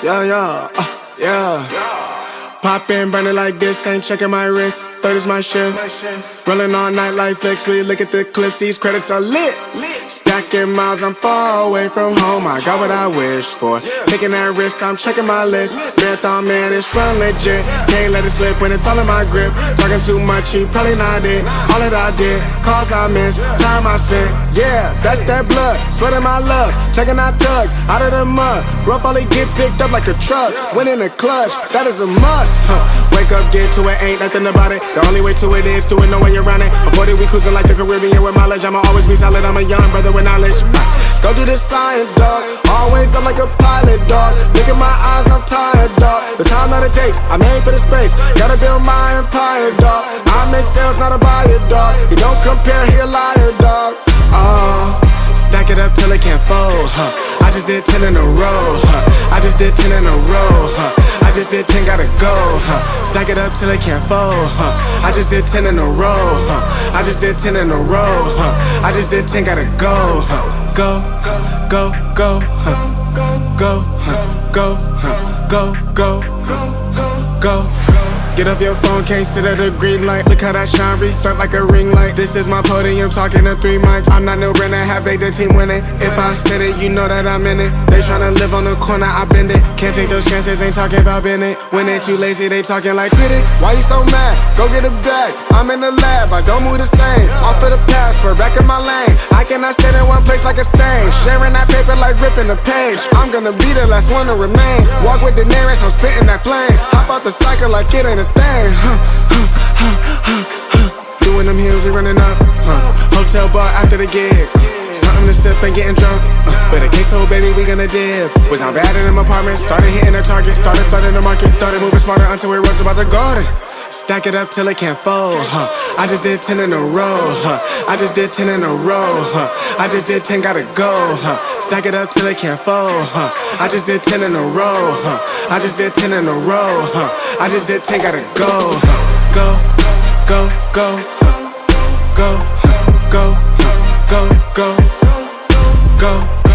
Yeah. Pop in, burning like this, ain't checking my wrist. Third is my shift. Rolling all night like flicks. We look at the clips, these credits are lit. Stacking miles, I'm far away from home. I got what I wished for. Taking that risk, I'm checking my list. Marathon man, it's run legit. Can't let it slip when it's all in my grip. Talking too much, he probably not it. All that I did, calls I missed, time I spent. Yeah, that's that blood, sweating my love. Checking that tug, out of the mud. Bro, probably get picked up like a truck. Win in the clutch, that is a must. Wake up, get to it, ain't nothing about it. The only way to it is do it, no way around it. Before that we cruising like the Caribbean with mileage. I'ma always be solid, I'm a young brother with knowledge. Go do the science, dog. Always I'm like a pilot, dog. Look at my eyes, I'm tired, dog. The time that it takes, I made for the space. Gotta build my empire, dog. I make sales, not a buyer, dog. You don't compare, he a liar, dog. Stack it up till it can't fold, I just did 10 in a row, I just did 10 in a row, I just did 10, gotta go, Stack it up till it can't fold, I just did 10 in a row, I just did 10 in a row, I just did 10, gotta go, go, go, go, go, go, go, go, go. Get off your phone, can't sit at a green light. Look how that shine reflect like a ring light. This is my podium, talking to 3 mics. I'm not no Brennan, have made the team winning. If I said it, you know that I'm in it. They tryna live on the corner, I bend it. Can't take those chances, ain't talking about Bennett. When they too lazy, they talking like critics. Why you so mad? Go get a bag. I'm in the lab, I don't move the same. Off of the password, back in my lane. I cannot sit in one place like a stain. Sharing that paper like ripping the page. I'm gonna be the last one to remain. Walk with the nearest, I'm spitting that flame. Hop out the cycle like it ain't a thing. Doing them hills, we running up. Hotel bar after the gig. Something to sip and getting drunk. For the queso, baby, we gonna dip. Was down bad in them apartments. Started hitting the target. Started flooding the market. Started moving smarter until it runs about the garden. Stack it up till it can't fold, I just did 10 in a row, I just did 10 in a row, I just did 10, gotta go, Stack it up till it can't fold, I just did 10 in a row, I just did 10 in a row, I just did 10, gotta go, go, go, go, go, go, go, go, go.